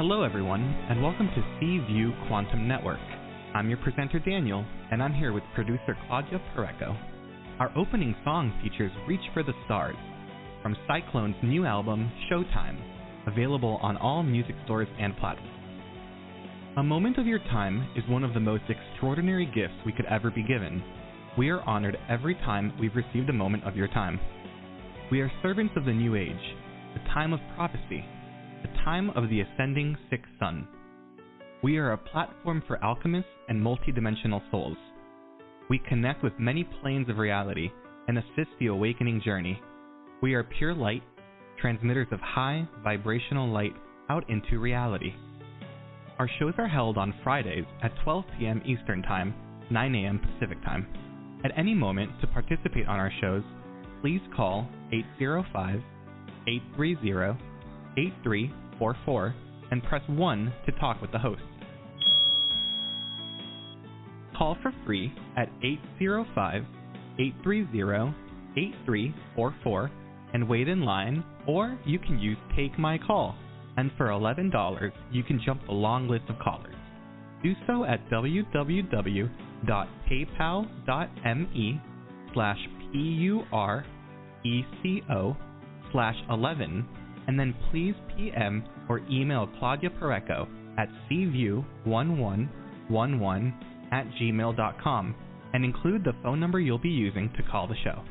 Hello everyone, and welcome to C-View Quantum Network. I'm your presenter Daniel, and I'm here with producer Claudia Pareco. Our opening song features Reach for the Stars, from Cyclone's new album, Showtime, available on all music stores and platforms. A moment of your time is one of the most extraordinary gifts we could ever be given. We are honored every time we've received a moment of your time. We are servants of the new age, the time of prophecy, the time of the ascending sixth sun. We are a platform for alchemists and multidimensional souls. We connect with many planes of reality and assist the awakening journey. We are pure light, transmitters of high vibrational light out into reality. Our shows are held on Fridays at 12 p.m. Eastern Time, 9 a.m. Pacific Time. At any moment to participate on our shows, please call 805-830-8344 and press 1 to talk with the host. Call for free at 805-830-8344 and wait in line, or you can use Take My Call, and for $11 you can jump the long list of callers. Do so at www.paypal.me/PURECO/11, and then please PM or email Claudia Pareco at cview1111@gmail.com and include the phone number you'll be using to call the show.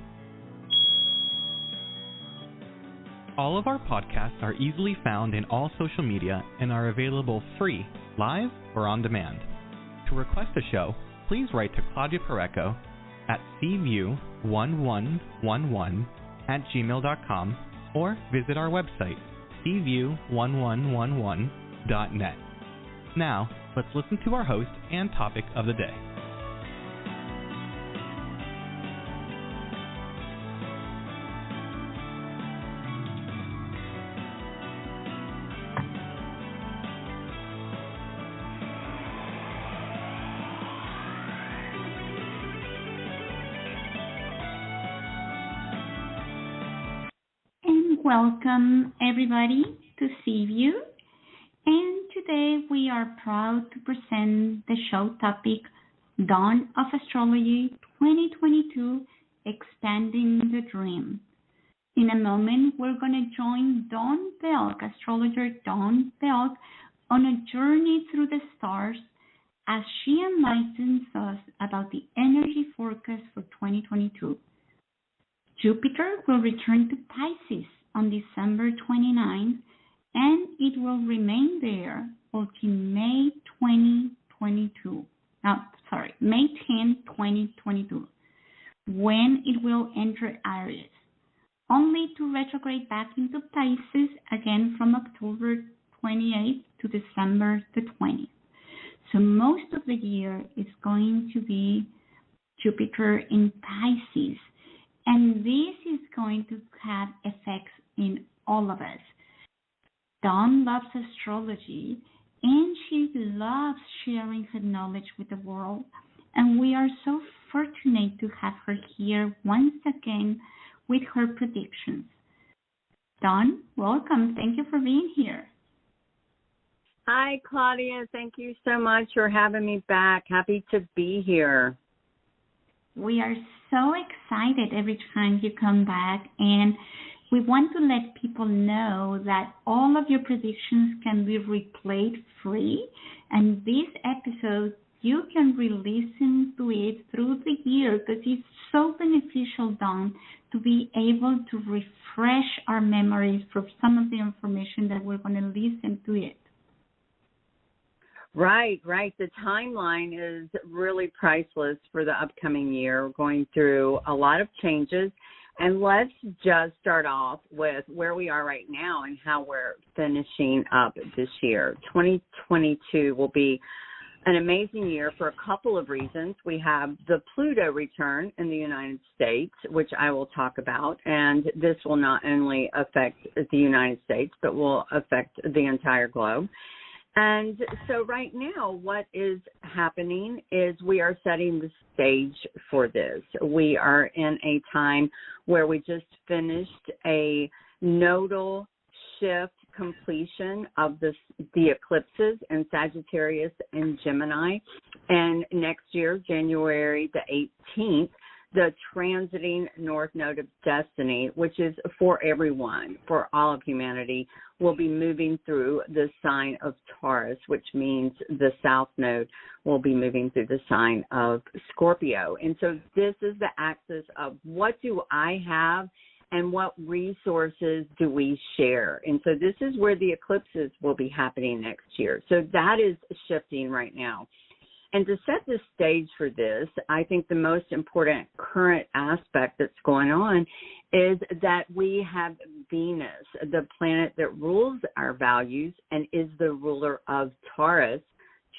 All of our podcasts are easily found in all social media and are available free, live, or on demand. To request a show, please write to Claudia Pareco at cview1111@gmail.com or visit our website, cview1111.net. Now, let's listen to our host and topic of the day. Welcome everybody to C-View, and today we are proud to present the show topic, Dawn of Astrology 2022, Expanding the Dream. In a moment, we're going to join Dawn Belk, Astrologer Dawn Belk, on a journey through the stars as she enlightens us about the energy forecast for 2022. Jupiter will return to Pisces on December 29th, and it will remain there until May 10, 2022, when it will enter Aries, only to retrograde back into Pisces again from October 28th to December the 20th. So most of the year is going to be Jupiter in Pisces, and this is going to have effects in all of us. Dawn loves astrology, and she loves sharing her knowledge with the world, and we are so fortunate to have her here once again with her predictions. Dawn, welcome. Thank you for being here. Hi, Claudia. Thank you so much for having me back. Happy to be here. We are so excited every time you come back, and we want to let people know that all of your predictions can be replayed free, and this episode, you can re-listen to it through the year because it's so beneficial, Dawn, to be able to refresh our memories for some of the information that we're going to listen to it. Right. The timeline is really priceless for the upcoming year. We're going through a lot of changes. And let's just start off with where we are right now and how we're finishing up this year. 2022 will be an amazing year for a couple of reasons. We have the Pluto return in the United States, which I will talk about. And this will not only affect the United States, but will affect the entire globe. And so right now, what is happening is we are setting the stage for this. We are in a time where we just finished a nodal shift completion of the eclipses in Sagittarius and Gemini. And next year, January the 18th, the transiting North Node of Destiny, which is for everyone, for all of humanity, will be moving through the sign of Taurus, which means the South Node will be moving through the sign of Scorpio. And so this is the axis of what do I have and what resources do we share. And so this is where the eclipses will be happening next year. So that is shifting right now. And to set the stage for this, I think the most important current aspect that's going on is that we have Venus, the planet that rules our values and is the ruler of Taurus,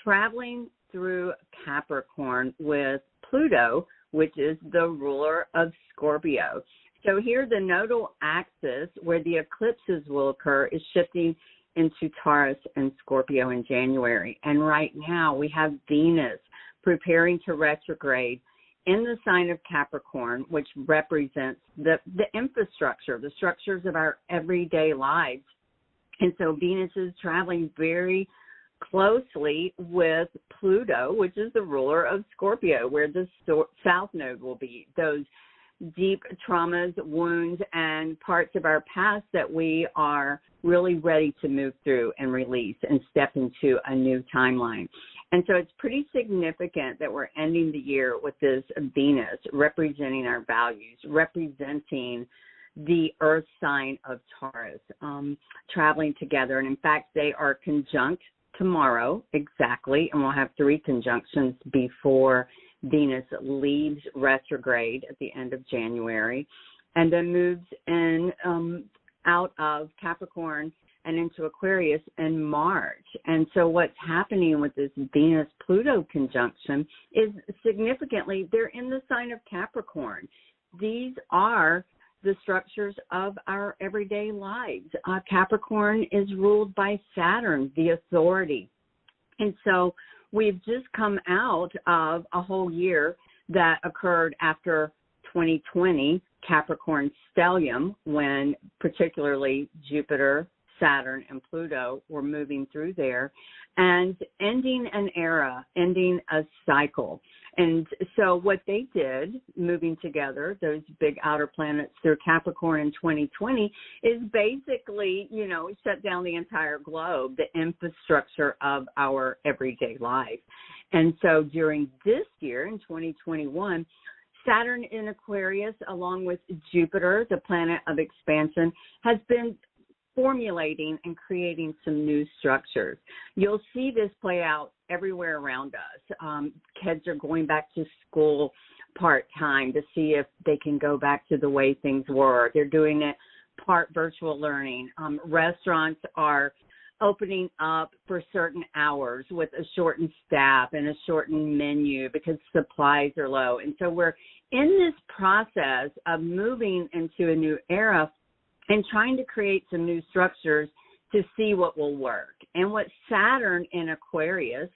traveling through Capricorn with Pluto, which is the ruler of Scorpio. So here the nodal axis where the eclipses will occur is shifting into Taurus and Scorpio in January. And right now we have Venus preparing to retrograde in the sign of Capricorn, which represents the infrastructure, the structures of our everyday lives. And so Venus is traveling very closely with Pluto, which is the ruler of Scorpio, where the South Node will be. Those deep traumas, wounds, and parts of our past that we are really ready to move through and release and step into a new timeline. And so it's pretty significant that we're ending the year with this Venus representing our values, representing the earth sign of Taurus, traveling together. And in fact, they are conjunct tomorrow exactly, and we'll have 3 conjunctions before Venus leaves retrograde at the end of January and then moves in out of Capricorn and into Aquarius in March. And so what's happening with this Venus-Pluto conjunction is significantly they're in the sign of Capricorn. These are the structures of our everyday lives. Capricorn is ruled by Saturn, the authority. And so we've just come out of a whole year that occurred after 2020, Capricorn stellium, when particularly Jupiter, Saturn, and Pluto were moving through there, and ending an era, ending a cycle. And so what they did, moving together, those big outer planets through Capricorn in 2020, is basically, shut down the entire globe, the infrastructure of our everyday life. And so during this year, in 2021, Saturn in Aquarius, along with Jupiter, the planet of expansion, has been formulating and creating some new structures. You'll see this play out everywhere around us. Kids are going back to school part-time to see if they can go back to the way things were. They're doing it part virtual learning. Restaurants are opening up for certain hours with a shortened staff and a shortened menu because supplies are low. And so we're in this process of moving into a new era and trying to create some new structures to see what will work. And what Saturn in Aquarius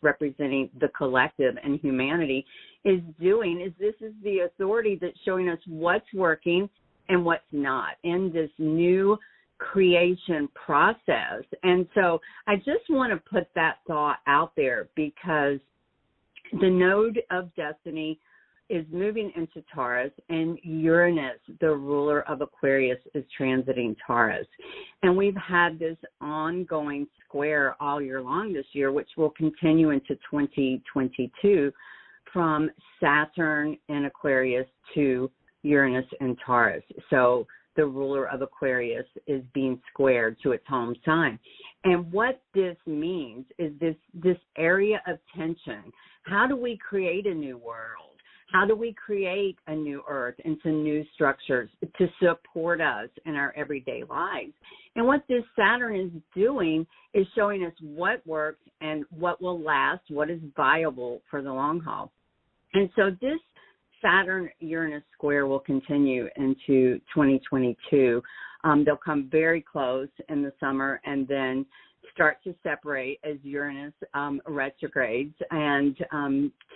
representing the collective and humanity, is doing is this is the authority that's showing us what's working and what's not in this new creation process. And so I just want to put that thought out there because the node of destiny is moving into Taurus, and Uranus, the ruler of Aquarius, is transiting Taurus. And we've had this ongoing square all year long this year, which will continue into 2022 from Saturn in Aquarius to Uranus in Taurus. So the ruler of Aquarius is being squared to its home sign. And what this means is this area of tension. How do we create a new world? How do we create a new earth and some new structures to support us in our everyday lives? And what this Saturn is doing is showing us what works and what will last, what is viable for the long haul. And so this Saturn-Uranus square will continue into 2022. They'll come very close in the summer and then start to separate as Uranus retrogrades and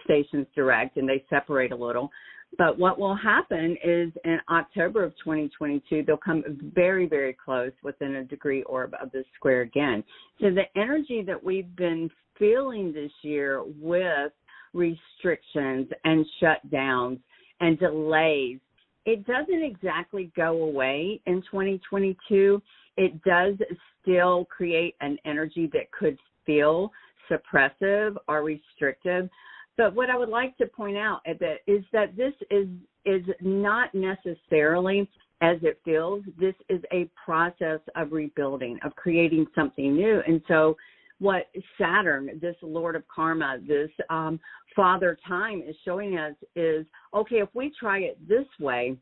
stations direct, and they separate a little. But what will happen is in October of 2022, they'll come very, very close within a degree orb of the square again. So the energy that we've been feeling this year with restrictions and shutdowns and delays, it doesn't exactly go away in 2022. It does still create an energy that could feel suppressive or restrictive. But what I would like to point out is that this is not necessarily as it feels. This is a process of rebuilding, of creating something new. And so what Saturn, this Lord of Karma, this Father Time is showing us is, okay, if we try it this way,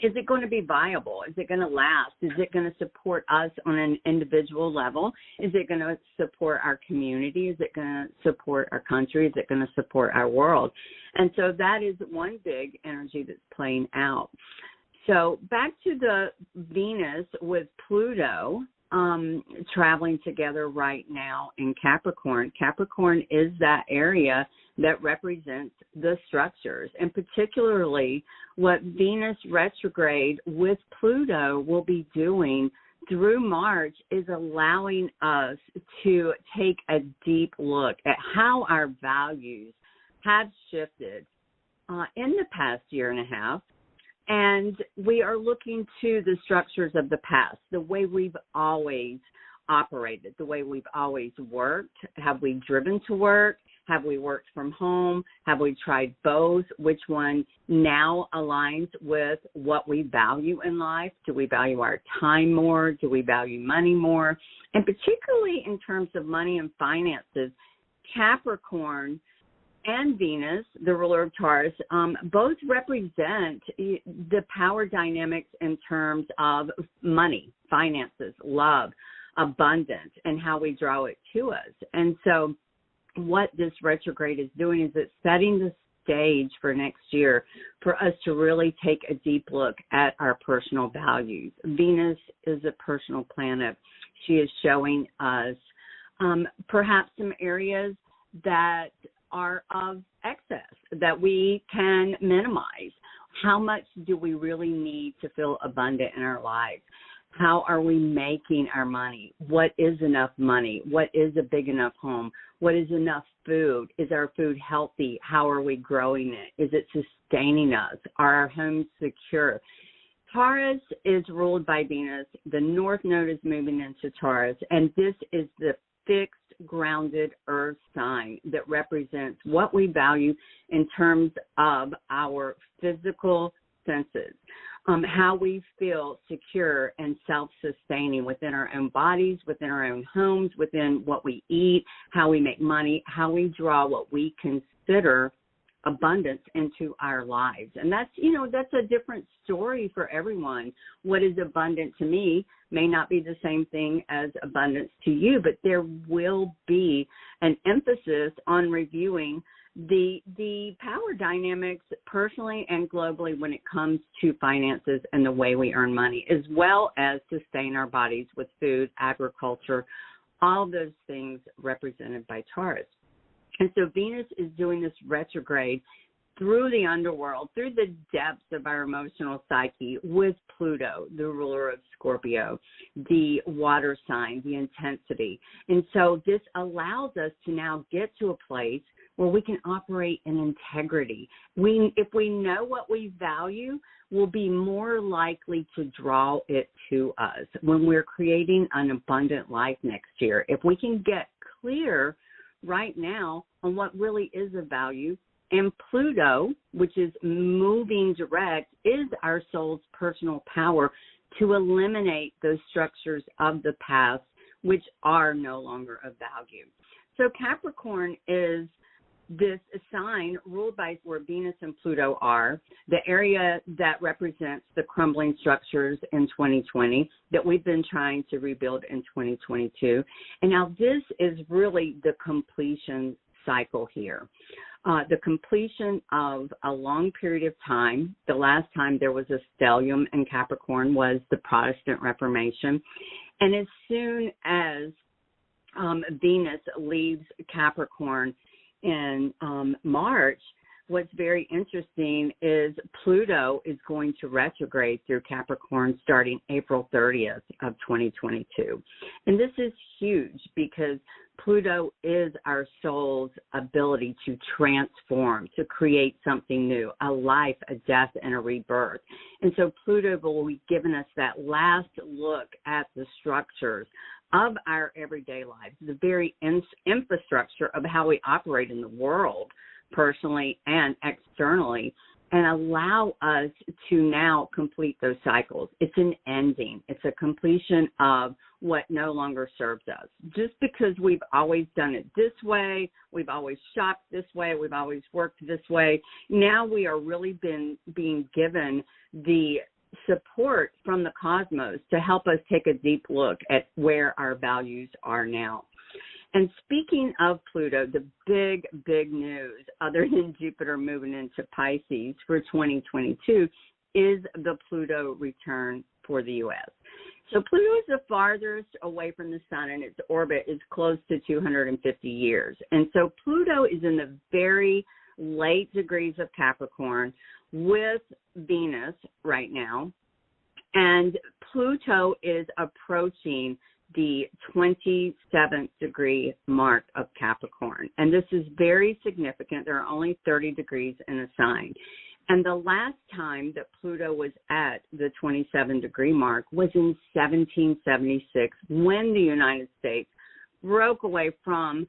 is it going to be viable? Is it going to last? Is it going to support us on an individual level? Is it going to support our community? Is it going to support our country? Is it going to support our world? And so that is one big energy that's playing out. So back to the Venus with Pluto traveling together right now in Capricorn. Capricorn is that area that represents the structures, and particularly what Venus retrograde with Pluto will be doing through March is allowing us to take a deep look at how our values have shifted in the past year and a half. And we are looking to the structures of the past, the way we've always operated, the way we've always worked. Have we driven to work? Have we worked from home? Have we tried both? Which one now aligns with what we value in life? Do we value our time more? Do we value money more? And particularly in terms of money and finances, Capricorn and Venus, the ruler of Taurus, both represent the power dynamics in terms of money, finances, love, abundance, and how we draw it to us. And so what this retrograde is doing is it's setting the stage for next year for us to really take a deep look at our personal values. Venus is a personal planet. She is showing us perhaps some areas that are of excess that we can minimize. How much do we really need to feel abundant in our lives? How are we making our money? What is enough money? What is a big enough home? What is enough food? Is our food healthy? How are we growing it? Is it sustaining us? Are our homes secure? Taurus is ruled by Venus. The North Node is moving into Taurus, and this is the fixed, grounded earth sign that represents what we value in terms of our physical senses, how we feel secure and self-sustaining within our own bodies, within our own homes, within what we eat, how we make money, how we draw what we consider abundance into our lives. And that's a different story for everyone. What is abundant to me may not be the same thing as abundance to you, but there will be an emphasis on reviewing the power dynamics personally and globally when it comes to finances and the way we earn money, as well as sustain our bodies with food, agriculture, all those things represented by Taurus. And so Venus is doing this retrograde through the underworld, through the depths of our emotional psyche with Pluto, the ruler of Scorpio, the water sign, the intensity. And so this allows us to now get to a place where we can operate in integrity. If we know what we value, we'll be more likely to draw it to us when we're creating an abundant life next year. If we can get clear right now on what really is of value, and Pluto, which is moving direct, is our soul's personal power to eliminate those structures of the past which are no longer of value. So Capricorn is this sign ruled by where Venus and Pluto are, the area that represents the crumbling structures in 2020 that we've been trying to rebuild in 2022. And now this is really the completion cycle here. The completion of a long period of time. The last time there was a stellium in Capricorn was the Protestant Reformation. And as soon as Venus leaves Capricorn in March, what's very interesting is Pluto is going to retrograde through Capricorn starting April 30th of 2022. And this is huge because Pluto is our soul's ability to transform, to create something new, a life, a death, and a rebirth. And so Pluto will be giving us that last look at the structures of our everyday lives, the very infrastructure of how we operate in the world, personally and externally, and allow us to now complete those cycles. It's an ending. It's a completion of what no longer serves us. Just because we've always done it this way, we've always shopped this way, we've always worked this way, now we are really being given the support from the cosmos to help us take a deep look at where our values are now. And speaking of Pluto, the big news, other than Jupiter moving into Pisces for 2022, is the Pluto return for the U.S. So Pluto is the farthest away from the sun, and its orbit is close to 250 years. And so Pluto is in the very late degrees of Capricorn with Venus right now. And Pluto is approaching the 27th degree mark of Capricorn. And this is very significant. There are only 30 degrees in a sign. And the last time that Pluto was at the 27 degree mark was in 1776, when the United States broke away from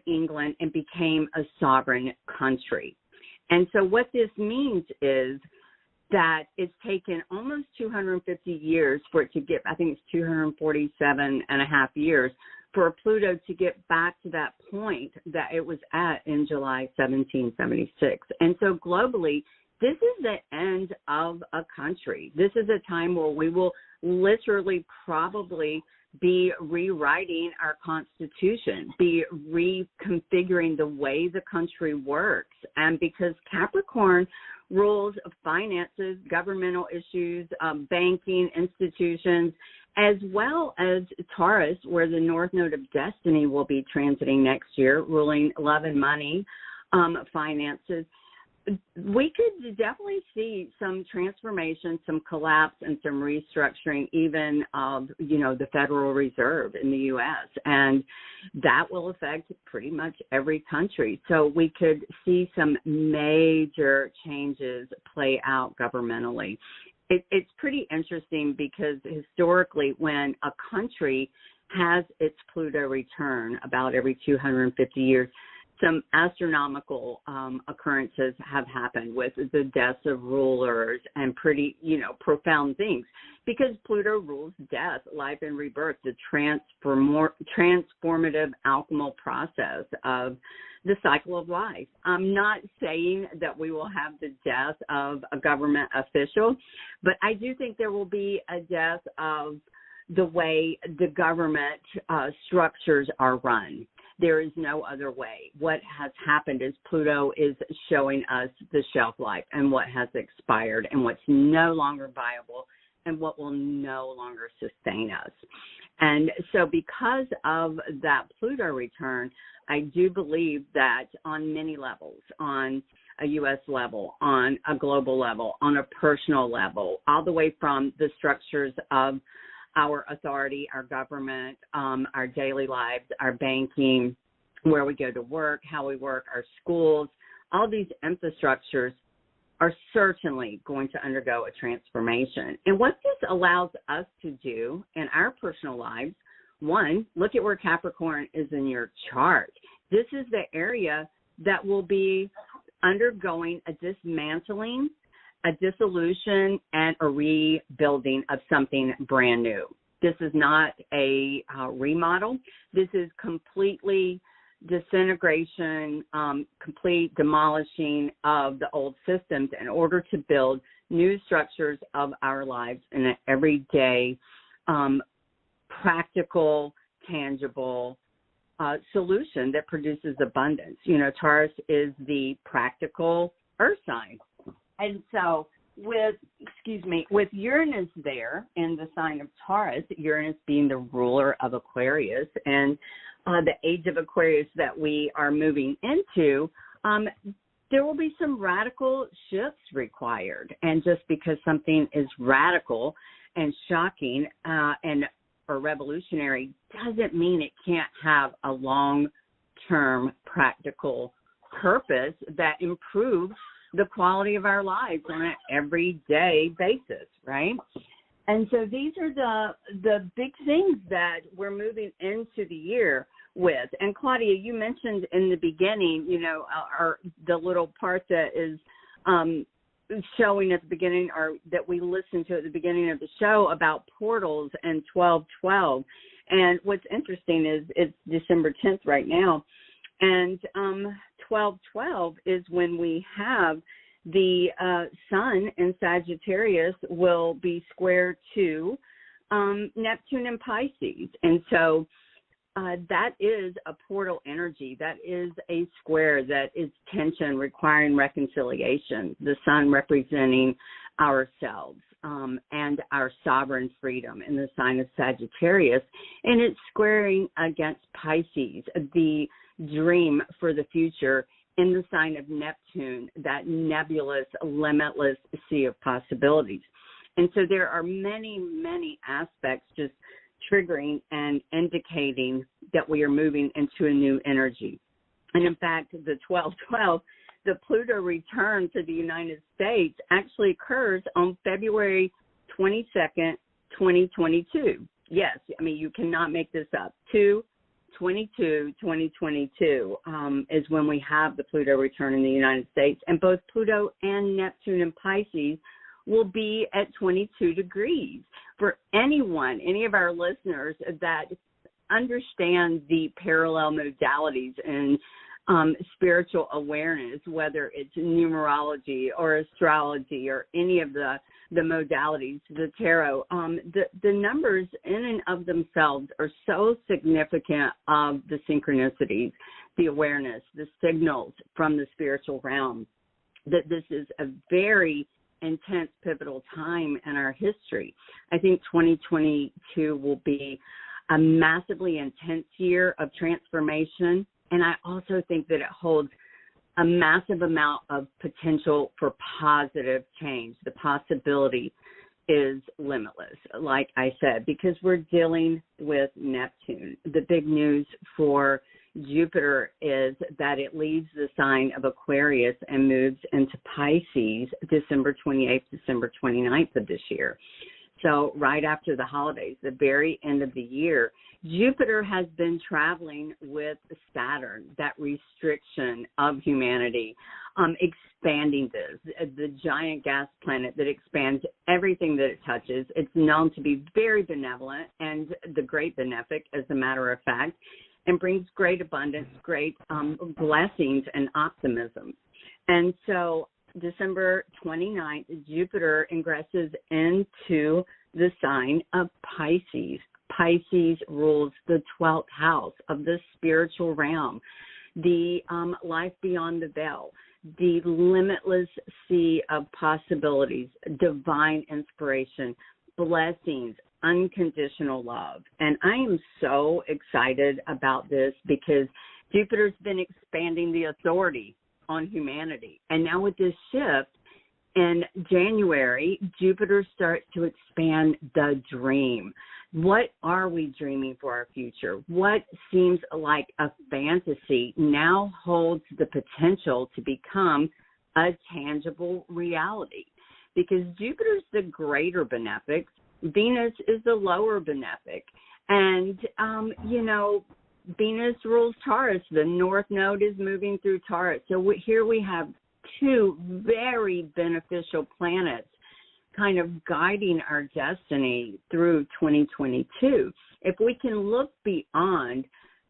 England and became a sovereign country. And so what this means is that it's taken almost 250 years for it to get, I think it's 247 and a half years, for Pluto to get back to that point that it was at in July 1776. And so globally, this is the end of a country. This is a time where we will literally probably be rewriting our Constitution, be reconfiguring the way the country works. And because Capricorn rules of finances, governmental issues, banking, institutions, as well as Taurus, where the North Node of Destiny will be transiting next year, ruling love and money, finances. We could definitely see some transformation, some collapse, and some restructuring, even of, the Federal Reserve in the U.S., and that will affect pretty much every country. So we could see some major changes play out governmentally. It's pretty interesting because historically, when a country has its Pluto return about every 250 years, some astronomical occurrences have happened with the deaths of rulers and pretty, profound things, because Pluto rules death, life, and rebirth, the transformative alchemical process of the cycle of life. I'm not saying that we will have the death of a government official, but I do think there will be a death of the way the government structures are run. There is no other way. What has happened is Pluto is showing us the shelf life and what has expired and what's no longer viable and what will no longer sustain us. And so because of that Pluto return, I do believe that on many levels, on a U.S. level, on a global level, on a personal level, all the way from the structures of our authority, our government, our daily lives, our banking, where we go to work, how we work, our schools, all these infrastructures are certainly going to undergo a transformation. And what this allows us to do in our personal lives, one, look at where Capricorn is in your chart. This is the area that will be undergoing a dismantling, a dissolution, and a rebuilding of something brand new. This is not a remodel. This is completely disintegration, complete demolishing of the old systems in order to build new structures of our lives in an everyday, practical, tangible solution that produces abundance. Taurus is the practical earth sign. And so with Uranus there in the sign of Taurus, Uranus being the ruler of Aquarius, and the age of Aquarius that we are moving into, there will be some radical shifts required. And just because something is radical and shocking or revolutionary doesn't mean it can't have a long-term practical purpose that improves the quality of our lives on an everyday basis, right? And so these are the big things that we're moving into the year with. And Claudia, you mentioned in the beginning, the little part that is showing at the beginning, or that we listened to at the beginning of the show, about portals and 1212. And what's interesting is it's December 10th right now, and 1212 is when we have the sun in Sagittarius will be square to Neptune in Pisces. And so that is a portal energy. That is a square that is tension requiring reconciliation. The sun representing ourselves and our sovereign freedom in the sign of Sagittarius. And it's squaring against Pisces, the dream for the future, in the sign of Neptune, that nebulous, limitless sea of possibilities. And so there are many, many aspects just triggering and indicating that we are moving into a new energy. And in fact, the 1212, the Pluto return to the United States actually occurs on February 22nd, 2022. Yes, I mean, you cannot make this up. 2022 is when we have the Pluto return in the United States, and both Pluto and Neptune in Pisces will be at 22 degrees. For any of our listeners that understand the parallel modalities and spiritual awareness, whether it's numerology or astrology or any of the modalities, the tarot, the numbers in and of themselves are so significant of the synchronicities, the awareness, the signals from the spiritual realm, that this is a very intense, pivotal time in our history. I think 2022 will be a massively intense year of transformation, and I also think that it holds a massive amount of potential for positive change. The possibility is limitless, like I said, because we're dealing with Neptune. The big news for Jupiter is that it leaves the sign of Aquarius and moves into Pisces December 28th, December 29th of this year. So right after the holidays, the very end of the year, Jupiter has been traveling with Saturn, that restriction of humanity, expanding this, the giant gas planet that expands everything that it touches. It's known to be very benevolent and the great benefic, as a matter of fact, and brings great abundance, great blessings and optimism. And so December 29th, Jupiter ingresses into the sign of Pisces. Pisces rules the 12th house of the spiritual realm, the life beyond the veil, the limitless sea of possibilities, divine inspiration, blessings, unconditional love. And I am so excited about this because Jupiter's been expanding the authority on humanity. And now with this shift in January, Jupiter starts to expand the dream. What are we dreaming for our future? What seems like a fantasy now holds the potential to become a tangible reality, because Jupiter's the greater benefic, Venus is the lower benefic. And, Venus rules Taurus. The North Node is moving through Taurus. So here we have two very beneficial planets kind of guiding our destiny through 2022. If we can look beyond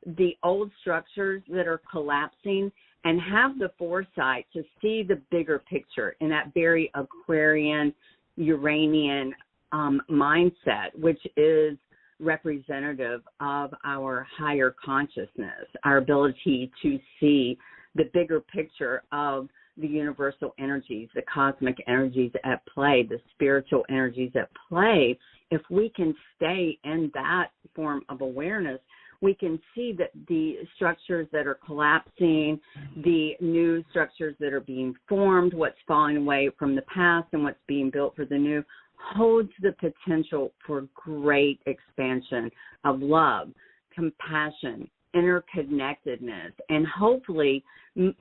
the old structures that are collapsing and have the foresight to see the bigger picture in that very Aquarian, Uranian mindset, which is representative of our higher consciousness, our ability to see the bigger picture of the universal energies, the cosmic energies at play, the spiritual energies at play. If we can stay in that form of awareness, we can see that the structures that are collapsing, the new structures that are being formed, what's falling away from the past and what's being built for the new, holds the potential for great expansion of love, compassion, interconnectedness, and hopefully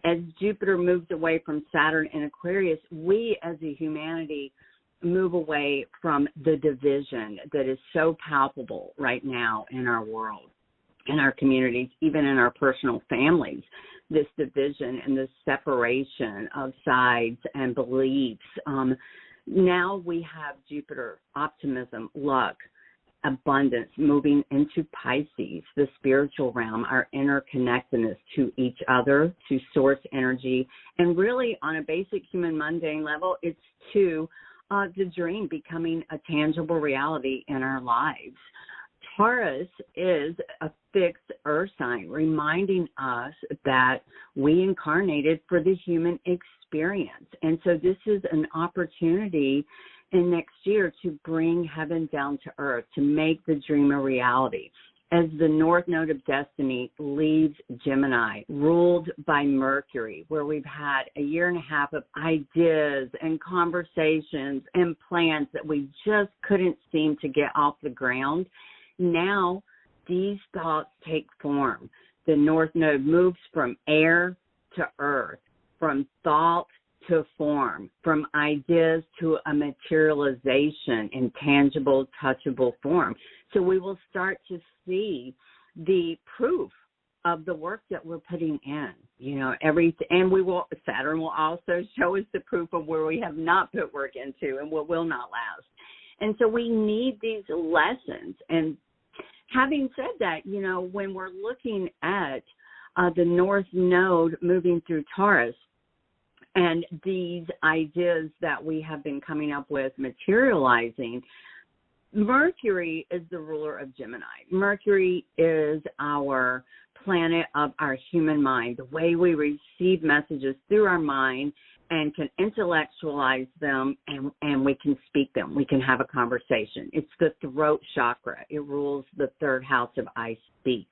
as Jupiter moves away from Saturn in Aquarius, we as a humanity move away from the division that is so palpable right now in our world, in our communities, even in our personal families, this division and this separation of sides and beliefs. Now we have Jupiter, optimism, luck, abundance moving into Pisces, the spiritual realm, our interconnectedness to each other, to source energy, and really on a basic human mundane level, it's to the dream becoming a tangible reality in our lives. Taurus is a fixed earth sign, reminding us that we incarnated for the human experience. And so this is an opportunity in next year to bring heaven down to earth, to make the dream a reality. As the North Node of Destiny leaves Gemini, ruled by Mercury, where we've had a year and a half of ideas and conversations and plans that we just couldn't seem to get off the ground, now these thoughts take form. The North Node moves from air to earth, from thought to form, from ideas to a materialization in tangible, touchable form. So we will start to see the proof of the work that we're putting in, and Saturn will also show us the proof of where we have not put work into and what will not last. And so we need these lessons. And having said that, when we're looking at the North Node moving through Taurus, and these ideas that we have been coming up with materializing, Mercury is the ruler of Gemini. Mercury is our planet of our human mind, the way we receive messages through our mind and can intellectualize them and we can speak them. We can have a conversation. It's the throat chakra. It rules the third house of I speak.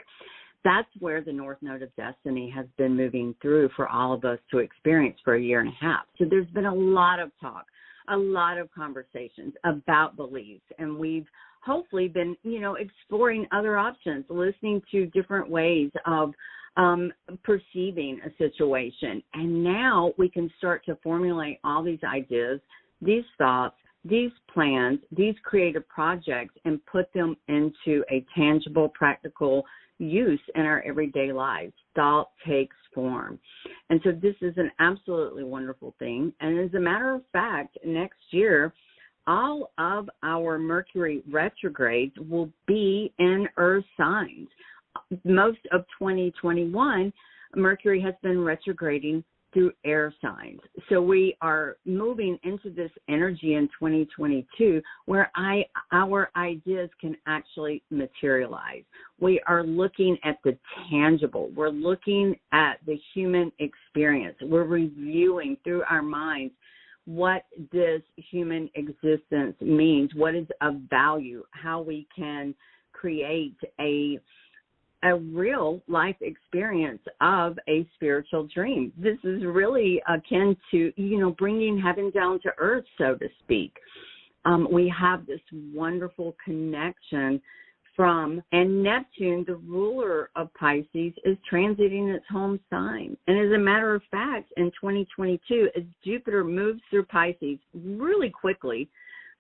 That's where the North Node of Destiny has been moving through for all of us to experience for a year and a half. So there's been a lot of talk, a lot of conversations about beliefs, and we've hopefully been, exploring other options, listening to different ways of perceiving a situation. And now we can start to formulate all these ideas, these thoughts, these plans, these creative projects, and put them into a tangible, practical use in our everyday lives. Thought takes form. And so this is an absolutely wonderful thing. And as a matter of fact, next year, all of our Mercury retrogrades will be in earth signs. Most of 2021, Mercury has been retrograding through air signs. So we are moving into this energy in 2022 where our ideas can actually materialize. We are looking at the tangible. We're looking at the human experience. We're reviewing through our minds what this human existence means, what is of value, how we can create a real life experience of a spiritual dream. This is really akin to, bringing heaven down to earth, so to speak. We have this wonderful connection and Neptune, the ruler of Pisces, is transiting its home sign. And as a matter of fact, in 2022, as Jupiter moves through Pisces really quickly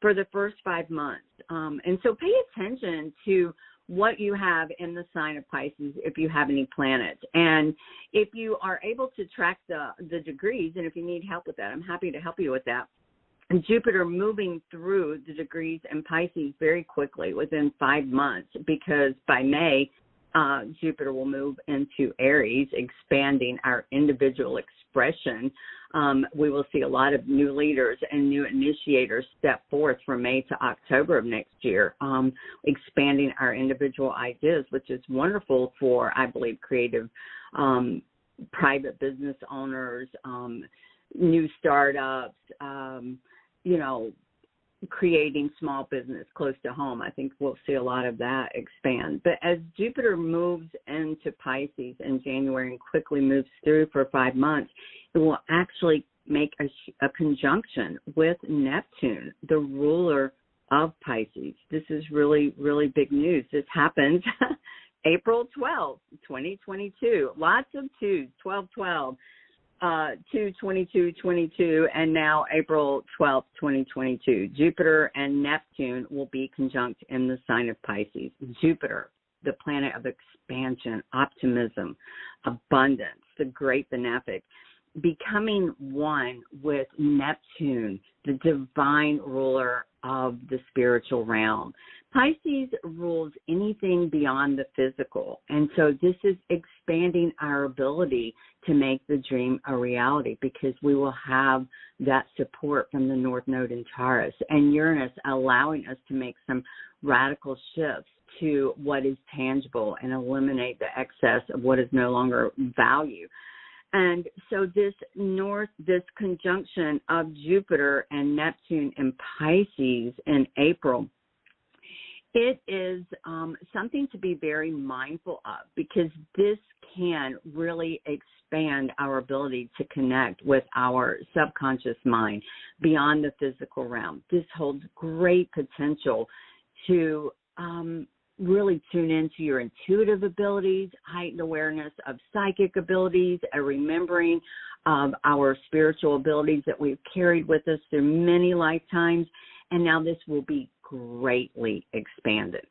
for the first 5 months. And so pay attention to what you have in the sign of Pisces if you have any planets. And if you are able to track the degrees, and if you need help with that, I'm happy to help you with that. And Jupiter moving through the degrees in Pisces very quickly within 5 months, because by May, Jupiter will move into Aries, expanding our individual expression. We will see a lot of new leaders and new initiators step forth from May to October of next year, expanding our individual ideas, which is wonderful for, I believe, creative private business owners, new startups, creating small business close to home. I think we'll see a lot of that expand. But as Jupiter moves into Pisces in January and quickly moves through for 5 months, it will actually make a conjunction with Neptune, the ruler of Pisces. This is really, really big news. This happens April 12th, 2022. Lots of 2s, 12, 2, 22, 22, and now April 12th, 2022. Jupiter and Neptune will be conjunct in the sign of Pisces. Jupiter, the planet of expansion, optimism, abundance, the great benefic, becoming one with Neptune, the divine ruler of the spiritual realm. Pisces rules anything beyond the physical, and so this is expanding our ability to make the dream a reality, because we will have that support from the North Node in Taurus and Uranus, allowing us to make some radical shifts to what is tangible and eliminate the excess of what is no longer value. And so this conjunction of Jupiter and Neptune in Pisces in April, it is something to be very mindful of, because this can really expand our ability to connect with our subconscious mind beyond the physical realm. This holds great potential to really tune into your intuitive abilities, heightened awareness of psychic abilities, a remembering of our spiritual abilities that we've carried with us through many lifetimes. And now this will be greatly expanded.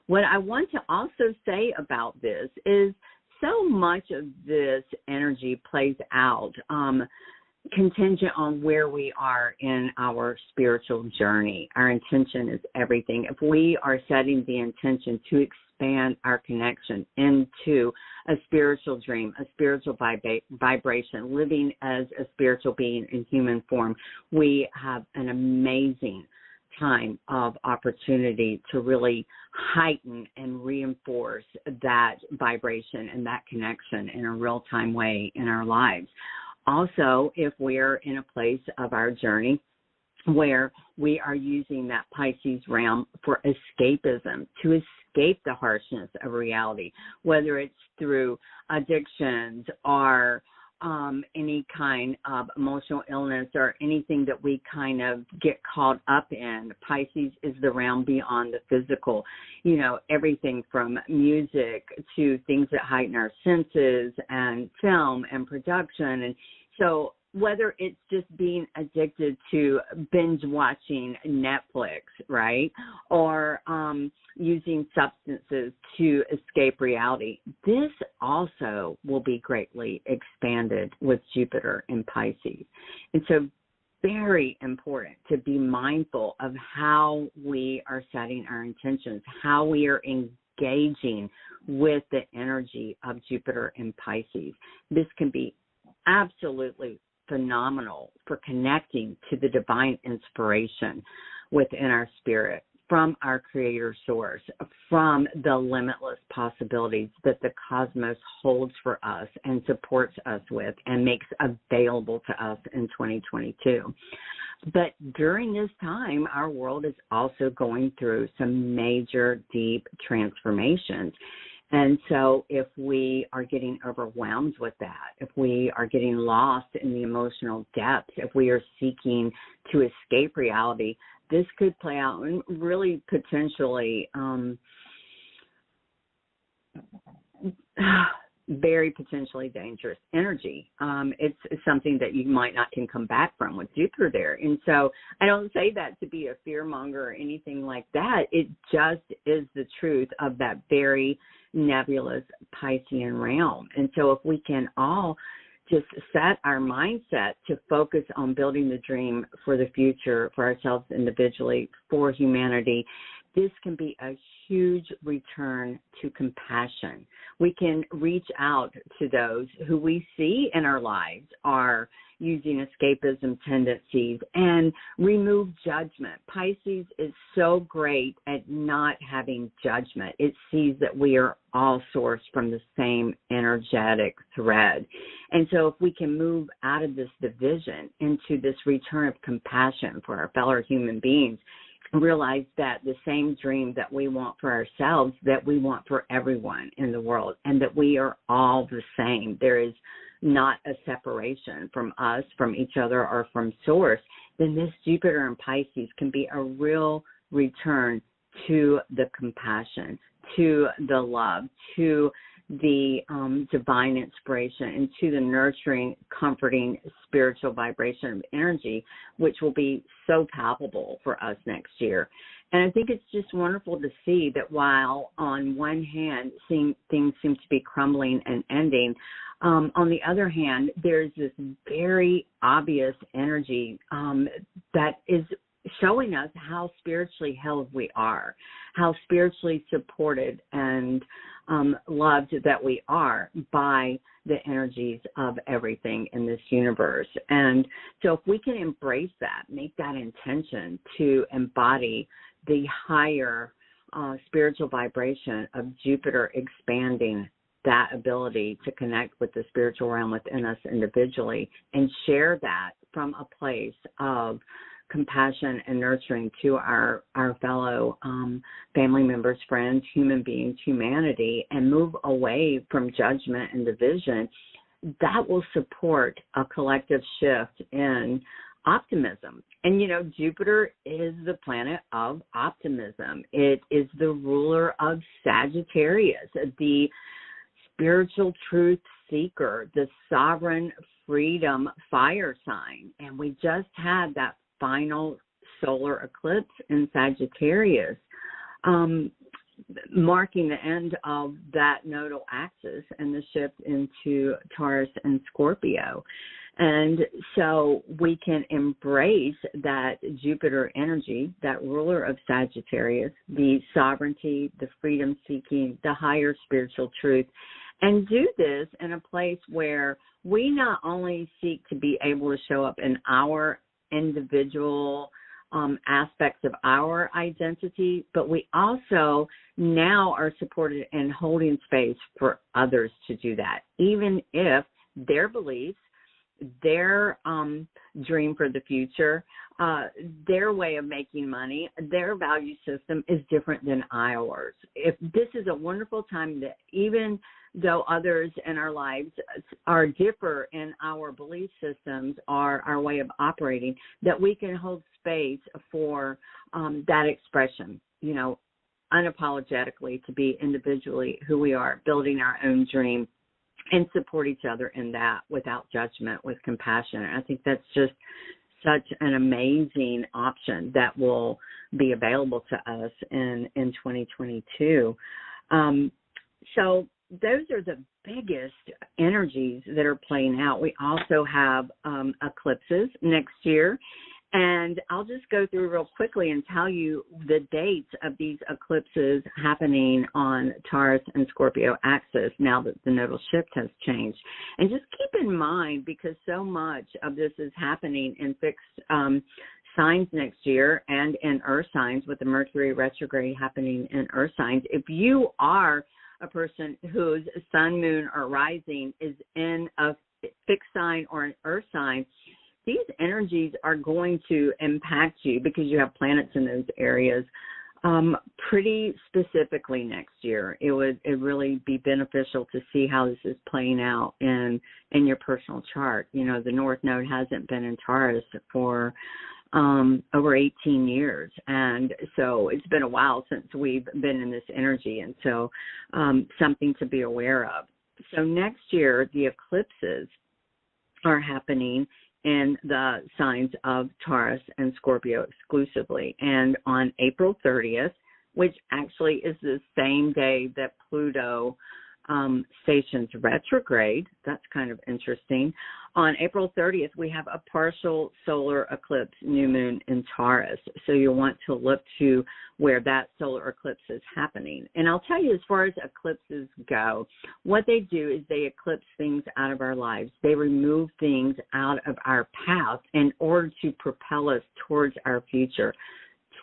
What I want to also say about this is so much of this energy plays out contingent on where we are in our spiritual journey. Our intention is everything. If we are setting the intention to expand our connection into a spiritual dream, a spiritual vibration, living as a spiritual being in human form, we have an amazing time of opportunity to really heighten and reinforce that vibration and that connection in a real-time way in our lives. Also, if we're in a place of our journey where we are using that Pisces realm for escapism, to escape the harshness of reality, whether it's through addictions or any kind of emotional illness or anything that we kind of get caught up in. Pisces is the realm beyond the physical. You know, everything from music to things that heighten our senses and film and production. And so whether it's just being addicted to binge watching Netflix, right, or using substances to escape reality, this also will be greatly expanded with Jupiter in Pisces. And so very important to be mindful of how we are setting our intentions, how we are engaging with the energy of Jupiter in Pisces. This can be absolutely phenomenal for connecting to the divine inspiration within our spirit, from our creator source, from the limitless possibilities that the cosmos holds for us and supports us with and makes available to us in 2022. But during this time, our world is also going through some major deep transformations. And so if we are getting overwhelmed with that, if we are getting lost in the emotional depths, if we are seeking to escape reality, this could play out in really potentially very potentially dangerous energy. It's something that you might not can come back from with Jupiter there. And so I don't say that to be a fear monger or anything like that. It just is the truth of that very nebulous Piscean realm. And so if we can all just set our mindset to focus on building the dream for the future, for ourselves individually, for humanity, this can be a huge return to compassion. We can reach out to those who we see in our lives are using escapism tendencies and remove judgment. Pisces is so great at not having judgment. It sees that we are all sourced from the same energetic thread. And so if we can move out of this division into this return of compassion for our fellow human beings, realize that the same dream that we want for ourselves, that we want for everyone in the world, and that we are all the same. There is not a separation from us, from each other, or from source. Then this Jupiter in Pisces can be a real return to the compassion, to the love, to the divine inspiration, and to the nurturing, comforting, spiritual vibration of energy, which will be so palpable for us next year. And I think it's just wonderful to see that while on one hand things seem to be crumbling and ending, on the other hand, there's this very obvious energy that is showing us how spiritually held we are, how spiritually supported and loved that we are by the energies of everything in this universe. And so if we can embrace that, make that intention to embody the higher spiritual vibration of Jupiter expanding that ability to connect with the spiritual realm within us individually, and share that from a place of compassion and nurturing to our fellow family members, friends, human beings, humanity, and move away from judgment and division, that will support a collective shift in optimism. And, Jupiter is the planet of optimism. It is the ruler of Sagittarius, the spiritual truth seeker, the sovereign freedom fire sign. And we just had that final solar eclipse in Sagittarius, marking the end of that nodal axis and the shift into Taurus and Scorpio. And so we can embrace that Jupiter energy, that ruler of Sagittarius, the sovereignty, the freedom seeking, the higher spiritual truth, and do this in a place where we not only seek to be able to show up in our individual aspects of our identity, but we also now are supported in holding space for others to do that, even if their beliefs, their dream for the future, their way of making money, their value system is different than ours. If this is a wonderful time that even though others in our lives are differ in our belief systems or our way of operating, that we can hold space for that expression, unapologetically, to be individually who we are, building our own dream, and support each other in that without judgment, with compassion. And I think that's just such an amazing option that will be available to us in 2022. So those are the biggest energies that are playing out. We also have eclipses next year. And I'll just go through real quickly and tell you the dates of these eclipses happening on Taurus and Scorpio axis now that the nodal shift has changed. And just keep in mind, because so much of this is happening in fixed signs next year and in earth signs, with the Mercury retrograde happening in earth signs. If you are a person whose sun, moon, or rising is in a fixed sign or an earth sign, these energies are going to impact you because you have planets in those areas pretty specifically next year. It would really be beneficial to see how this is playing out in your personal chart. The North Node hasn't been in Taurus for over 18 years. And so it's been a while since we've been in this energy. And so something to be aware of. So next year, the eclipses are happening in the signs of Taurus and Scorpio exclusively. And on April 30th, which actually is the same day that Pluto stations retrograde, that's kind of interesting. On April 30th, we have a partial solar eclipse, new moon in Taurus. So you'll want to look to where that solar eclipse is happening. And I'll tell you, as far as eclipses go, what they do is they eclipse things out of our lives. They remove things out of our path in order to propel us towards our future,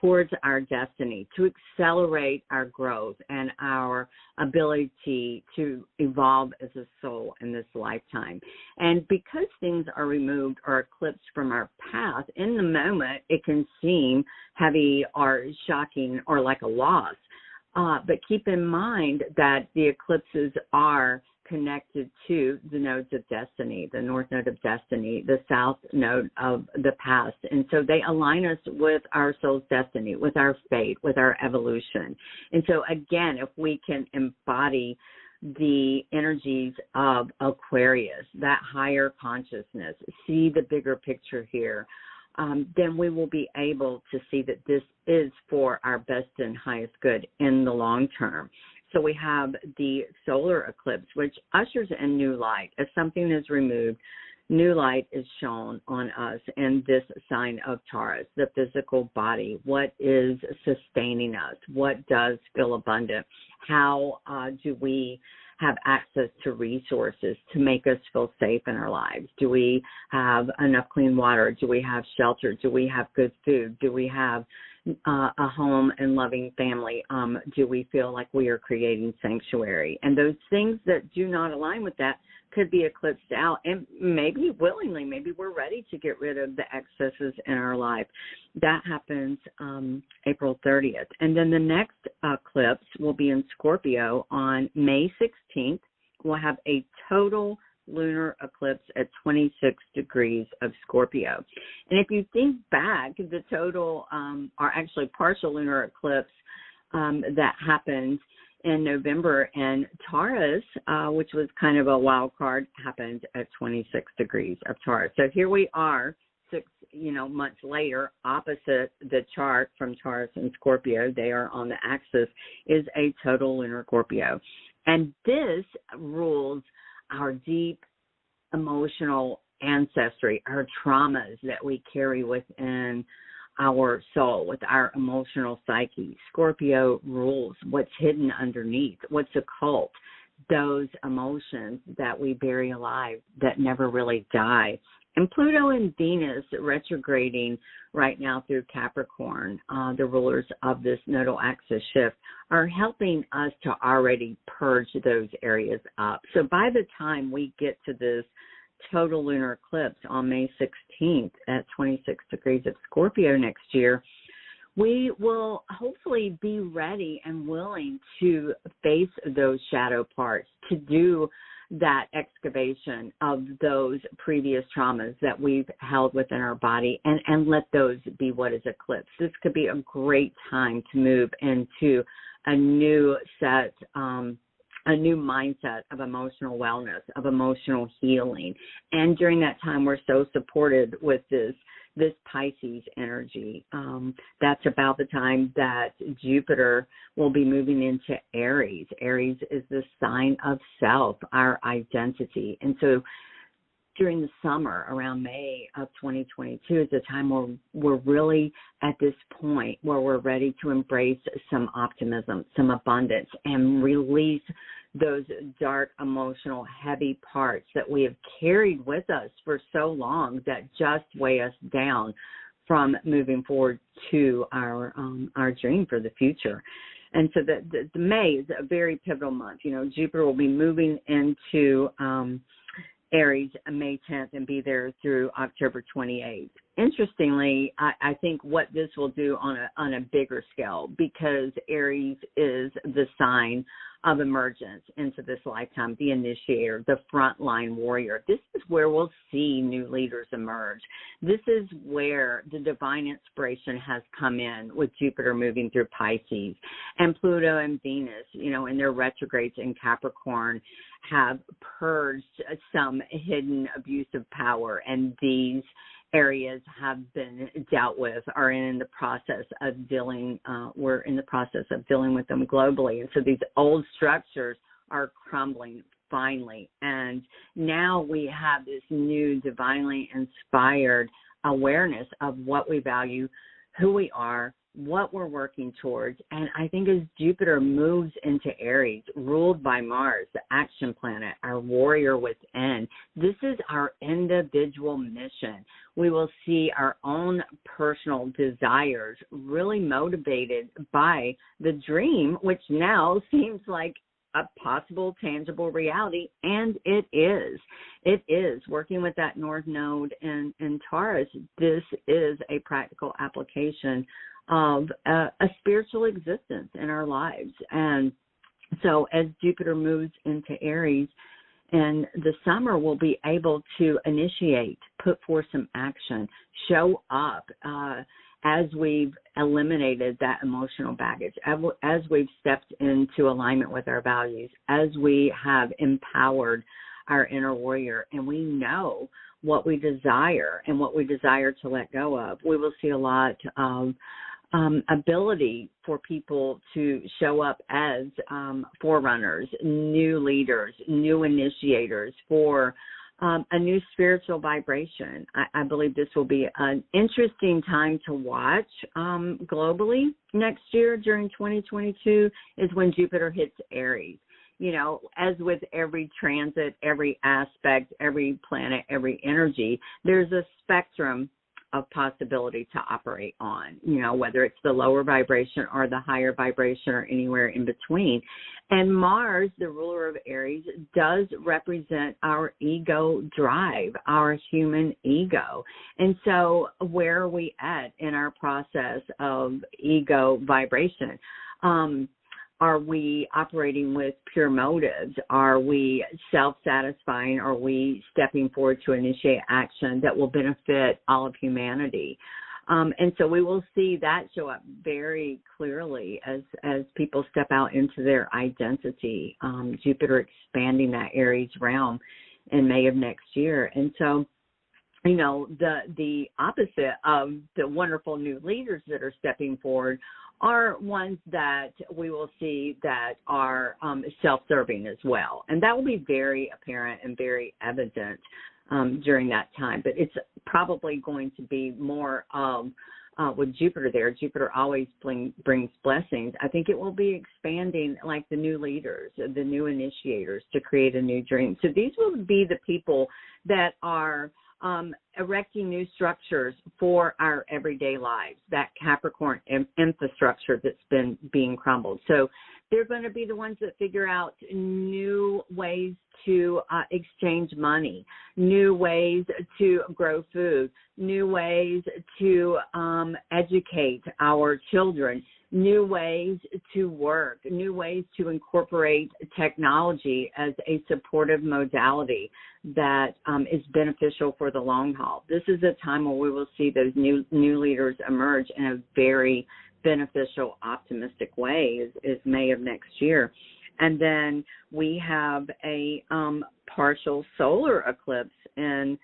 towards our destiny, to accelerate our growth and our ability to evolve as a soul in this lifetime. And because things are removed or eclipsed from our path, in the moment, it can seem heavy or shocking or like a loss. But keep in mind that the eclipses are connected to the nodes of destiny, the north node of destiny, the south node of the past. And so they align us with our soul's destiny, with our fate, with our evolution. And so again, if we can embody the energies of Aquarius, that higher consciousness, see the bigger picture here, then we will be able to see that this is for our best and highest good in the long term. So we have the solar eclipse, which ushers in new light. As something is removed, new light is shown on us in this sign of Taurus, the physical body. What is sustaining us? What does feel abundant? How do we have access to resources to make us feel safe in our lives? Do we have enough clean water? Do we have shelter? Do we have good food? Do we have a home and loving family? Do we feel like we are creating sanctuary? And those things that do not align with that could be eclipsed out, and maybe willingly, maybe we're ready to get rid of the excesses in our life. That happens April 30th. And then the next eclipse will be in Scorpio on May 16th. We'll have a total lunar eclipse at 26 degrees of Scorpio. And if you think back, the total or actually partial lunar eclipse that happened in November, and Taurus, which was kind of a wild card, happened at 26 degrees of Taurus. So here we are 6 months later, opposite the chart from Taurus and Scorpio. They are on the axis, is a total lunar Scorpio. And this rules our deep emotional ancestry, our traumas that we carry within our soul, with our emotional psyche. Scorpio rules what's hidden underneath, what's occult, those emotions that we bury alive that never really die. And Pluto and Venus retrograding right now through Capricorn, the rulers of this nodal axis shift, are helping us to already purge those areas up. So by the time we get to this total lunar eclipse on May 16th at 26 degrees of Scorpio next year, we will hopefully be ready and willing to face those shadow parts, to do that excavation of those previous traumas that we've held within our body, and let those be what is eclipsed. This could be a great time to move into a new set, a new mindset of emotional wellness, of emotional healing. And during that time, we're so supported with this Pisces energy. That's about the time that Jupiter will be moving into Aries. Aries is the sign of self, our identity. And so during the summer, around May of 2022, is a time where we're really at this point where we're ready to embrace some optimism, some abundance, and release those dark, emotional, heavy parts that we have carried with us for so long that just weigh us down from moving forward to our dream for the future. And so the May is a very pivotal month. Jupiter will be moving into Aries May 10th and be there through October 28th. Interestingly, I think what this will do on a bigger scale, because Aries is the sign of emergence into this lifetime, the initiator, the frontline warrior. This is where we'll see new leaders emerge. This is where the divine inspiration has come in with Jupiter moving through Pisces, and Pluto and Venus, in their retrogrades in Capricorn, have purged some hidden abuse of power, and these areas have been dealt with, are in the process of dealing, we're in the process of dealing with them globally. And so these old structures are crumbling finally. And now we have this new divinely inspired awareness of what we value, who we are, what we're working towards. And I think as Jupiter moves into Aries, ruled by Mars, the action planet, our warrior within, this is our individual mission. We will see our own personal desires really motivated by the dream, which now seems like a possible, tangible reality, and it is. It is. Working with that North Node in Taurus, this is a practical application of a spiritual existence in our lives. And so as Jupiter moves into Aries in the summer, we'll be able to initiate, put forth some action, show up as we've eliminated that emotional baggage, as we've stepped into alignment with our values, as we have empowered our inner warrior, and we know what we desire and what we desire to let go of. We will see a lot of ability for people to show up as forerunners, new leaders, new initiators for a new spiritual vibration. I believe this will be an interesting time to watch globally next year during 2022 is when Jupiter hits Aries. You know, as with every transit, every aspect, every planet, every energy, there's a spectrum of possibility to operate on, you know, whether it's the lower vibration or the higher vibration or anywhere in between. And Mars, the ruler of Aries, does represent our ego drive, our human ego. And so where are we at in our process of ego vibration? Are we operating with pure motives? Are we self-satisfying? Are we stepping forward to initiate action that will benefit all of humanity? And so we will see that show up very clearly as people step out into their identity. Jupiter expanding that Aries realm in May of next year. And so, you know, the opposite of the wonderful new leaders that are stepping forward are ones that we will see that are self-serving as well. And that will be very apparent and very evident during that time. But it's probably going to be more with Jupiter there. Jupiter always brings blessings. I think it will be expanding like the new leaders, the new initiators to create a new dream. So these will be the people that are erecting new structures for our everyday lives, that Capricorn infrastructure that's been being crumbled. So they're going to be the ones that figure out new ways to exchange money, new ways to grow food, new ways to educate our children, new ways to work, new ways to incorporate technology as a supportive modality that is beneficial for the long haul. This is a time where we will see those new leaders emerge in a very beneficial, optimistic way is May of next year. And then we have a partial solar eclipse in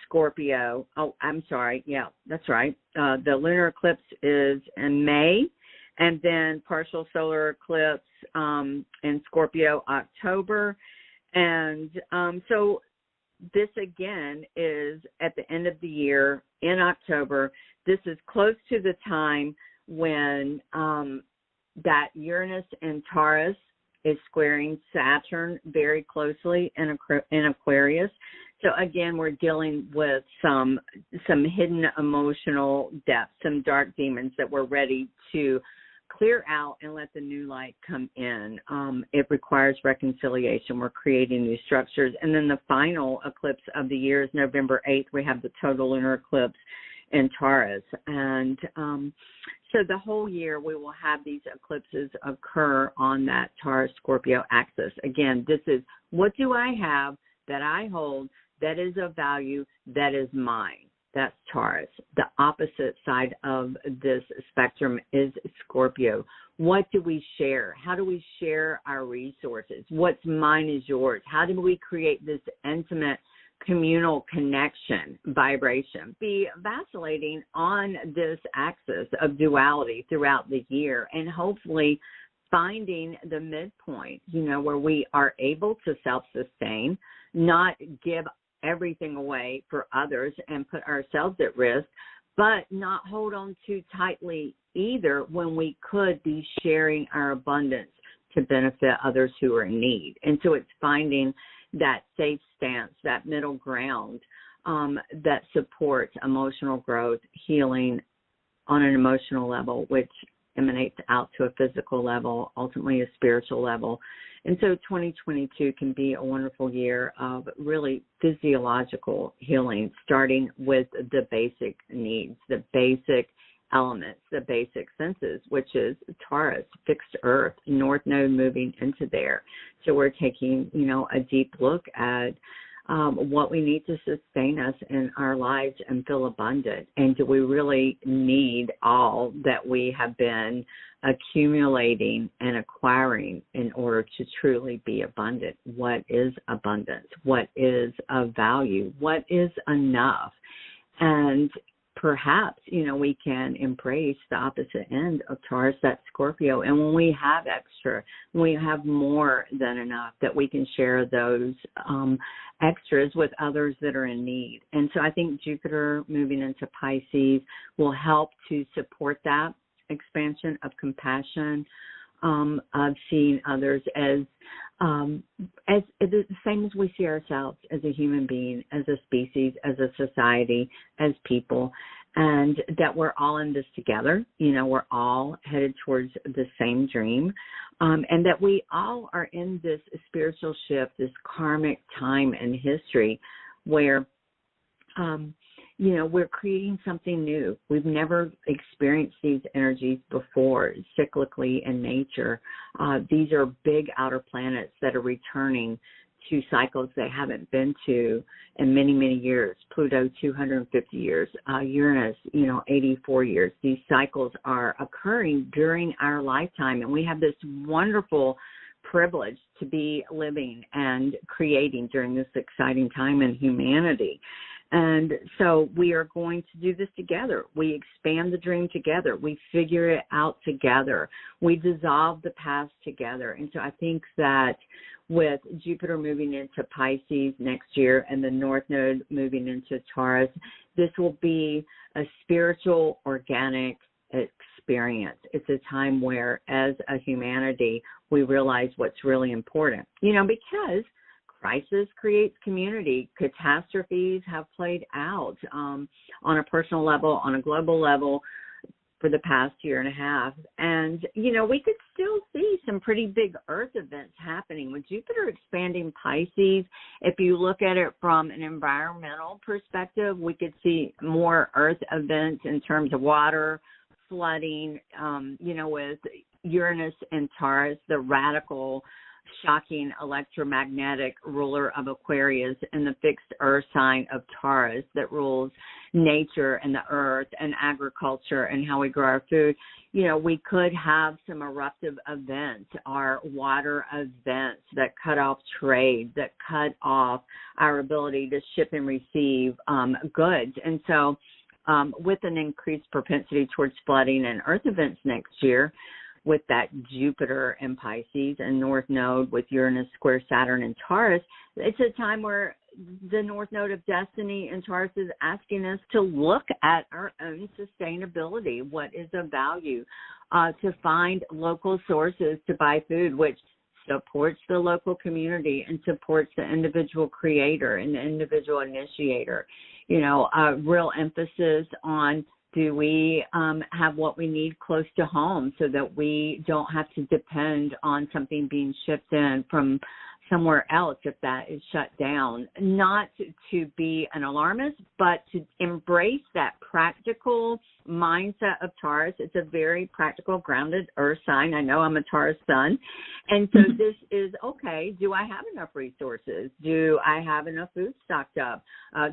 Scorpio. Oh, I'm sorry. Yeah, that's right. The lunar eclipse is in May, and then partial solar eclipse in Scorpio, October. And so this, again, is at the end of the year in October. This is close to the time when that Uranus and Taurus is squaring Saturn very closely in Aquarius. So again, we're dealing with some hidden emotional depths, some dark demons that we're ready to clear out and let the new light come in. It requires reconciliation. We're creating new structures. And then the final eclipse of the year is November 8th. We have the total lunar eclipse in Taurus. And so the whole year we will have these eclipses occur on that Taurus-Scorpio axis. Again, this is what do I have that I hold that is of value, that is mine. That's Taurus. The opposite side of this spectrum is Scorpio. What do we share? How do we share our resources? What's mine is yours. How do we create this intimate communal connection, vibration? Be vacillating on this axis of duality throughout the year and hopefully finding the midpoint, where we are able to self-sustain, not give everything away for others and put ourselves at risk, but not hold on too tightly either when we could be sharing our abundance to benefit others who are in need. And so it's finding that safe stance, that middle ground that supports emotional growth, healing on an emotional level, which emanates out to a physical level, ultimately a spiritual level. And so 2022 can be a wonderful year of really physiological healing, starting with the basic needs, the basic elements, the basic senses, which is Taurus, fixed earth, North Node moving into there. So we're taking, a deep look at what we need to sustain us in our lives and feel abundant. And do we really need all that we have been accumulating and acquiring in order to truly be abundant? What is abundance? What is of value? What is enough? And perhaps, we can embrace the opposite end of Taurus, that Scorpio. And when we have extra, when we have more than enough, that we can share those extras with others that are in need. And so I think Jupiter moving into Pisces will help to support that expansion of compassion, of seeing others as the same as we see ourselves as a human being, as a species, as a society, as people, and that we're all in this together. We're all headed towards the same dream, and that we all are in this spiritual shift, this karmic time in history where we're creating something new. We've never experienced these energies before, cyclically in nature. These are big outer planets that are returning to cycles they haven't been to in many, many years. Pluto, 250 years. Uranus, 84 years. These cycles are occurring during our lifetime, and we have this wonderful privilege to be living and creating during this exciting time in humanity. And so we are going to do this together. We expand the dream together. We figure it out together. We dissolve the past together. And so I think that with Jupiter moving into Pisces next year and the North Node moving into Taurus, this will be a spiritual, organic experience. It's a time where, as a humanity, we realize what's really important. Because crisis creates community. Catastrophes have played out on a personal level, on a global level for the past year and a half. And, we could still see some pretty big Earth events happening. With Jupiter expanding Pisces, if you look at it from an environmental perspective, we could see more Earth events in terms of water, flooding, with Uranus and Taurus, the radical, shocking electromagnetic ruler of Aquarius, and the fixed earth sign of Taurus that rules nature and the earth and agriculture and how we grow our food. We could have some eruptive events, our water events that cut off trade, that cut off our ability to ship and receive goods. And so with an increased propensity towards flooding and earth events next year, with that Jupiter in Pisces and North Node with Uranus square Saturn and Taurus, it's a time where the North Node of Destiny in Taurus is asking us to look at our own sustainability, what is of value, to find local sources to buy food, which supports the local community and supports the individual creator and the individual initiator. A real emphasis on, do we have what we need close to home so that we don't have to depend on something being shipped in from somewhere else if that is shut down? Not to be an alarmist, but to embrace that practical mindset of Taurus. It's a very practical, grounded earth sign. I know I'm a Taurus sun. And so this is, okay, do I have enough resources? Do I have enough food stocked up?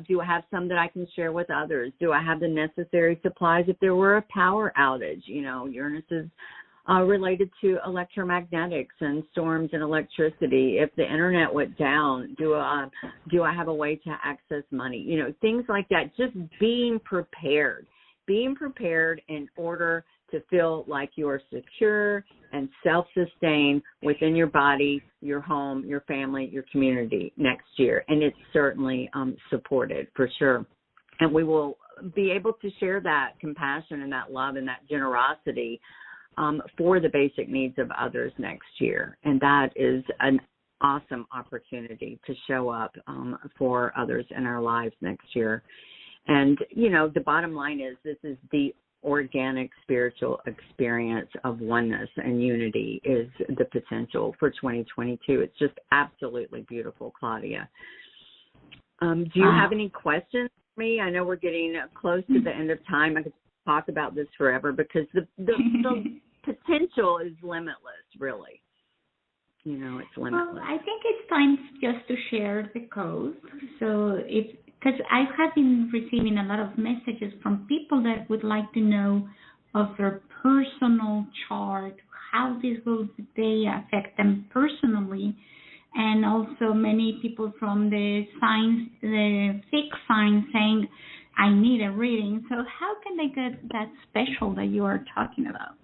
Do I have some that I can share with others? Do I have the necessary supplies if there were a power outage? Uranus is related to electromagnetics and storms and electricity. If the internet went down, do I have a way to access money? Things like that. Just being prepared in order to feel like you're secure and self-sustained within your body, your home, your family, your community next year. And it's certainly supported for sure. And we will be able to share that compassion and that love and that generosity for the basic needs of others next year. And that is an awesome opportunity to show up for others in our lives next year. And, you know, the bottom line is this is the organic spiritual experience of oneness and unity is the potential for 2022. It's just absolutely beautiful, Claudia. Do you have any questions for me? I know we're getting close to the end of time. I could talk about this forever because the potential is limitless, really. You know, it's limitless. Well, I think it's time just to share the code. So because I have been receiving a lot of messages from people that would like to know of their personal chart, how this will they affect them personally, and also many people from the signs, the fixed signs saying, I need a reading. So how can they get that special that you are talking about?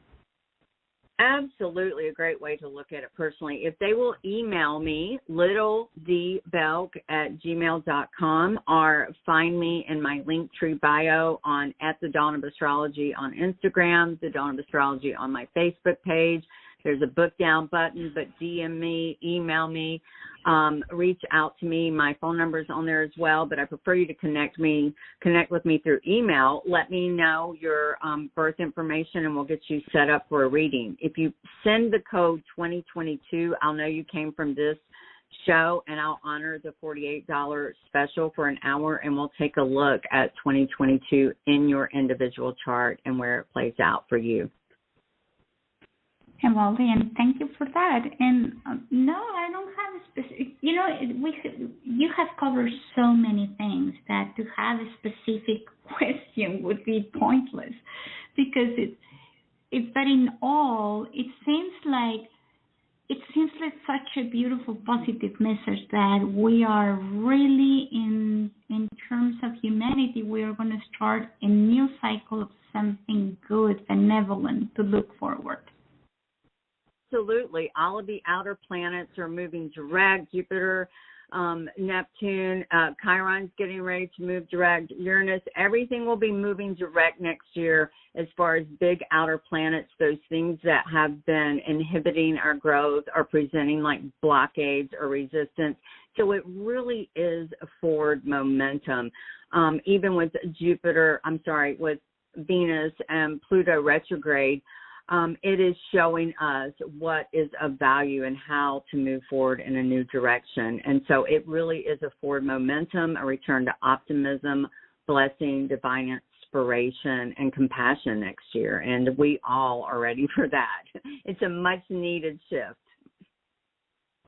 Absolutely a great way to look at it personally. If they will email me, littledbelk@gmail.com, or find me in my Linktree bio at the Dawn of Astrology on Instagram, the Dawn of Astrology on my Facebook page. There's a book down button, but DM me, email me, reach out to me. My phone number is on there as well, but I prefer you to connect with me through email. Let me know your birth information, and we'll get you set up for a reading. If you send the code 2022, I'll know you came from this show, and I'll honor the $48 special for an hour, and we'll take a look at 2022 in your individual chart and where it plays out for you. And well, then, thank you for that. And no, I don't have a specific. You know, you have covered so many things that to have a specific question would be pointless, because it's that in all, it seems like such a beautiful, positive message that we are really in terms of humanity, we are going to start a new cycle of something good, benevolent to look forward. Absolutely. All of the outer planets are moving direct. Jupiter, Neptune, Chiron's getting ready to move direct. Uranus, everything will be moving direct next year as far as big outer planets, those things that have been inhibiting our growth or presenting like blockades or resistance. So it really is a forward momentum. Even with with Venus and Pluto retrograde, it is showing us what is of value and how to move forward in a new direction. And so it really is a forward momentum, a return to optimism, blessing, divine inspiration, and compassion next year. And we all are ready for that. It's a much needed shift.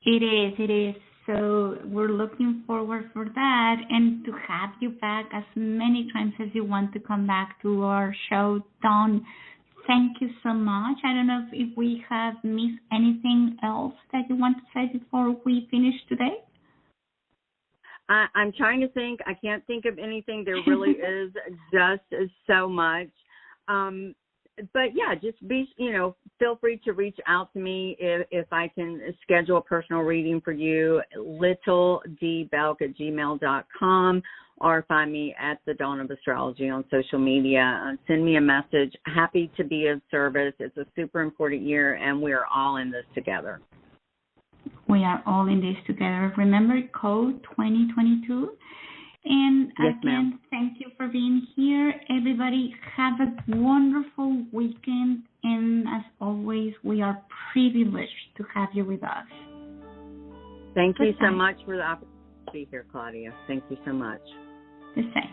It is. So we're looking forward for that, and to have you back as many times as you want to come back to our show, Dawn. Thank you so much. I don't know if we have missed anything else that you want to say before we finish today. I'm trying to think. I can't think of anything. There really is just so much. But yeah, just feel free to reach out to me if I can schedule a personal reading for you, littledbelk@gmail.com, or find me at the Dawn of Astrology on social media. Send me a message. Happy to be of service. It's a super important year, and we are all in this together. We are all in this together. Remember, code 2022. And yes, again, ma'am. Thank you for being here. Everybody, have a wonderful weekend. And as always, we are privileged to have you with us. Thank you so much for the opportunity to be here, Claudia. Thank you so much. The same.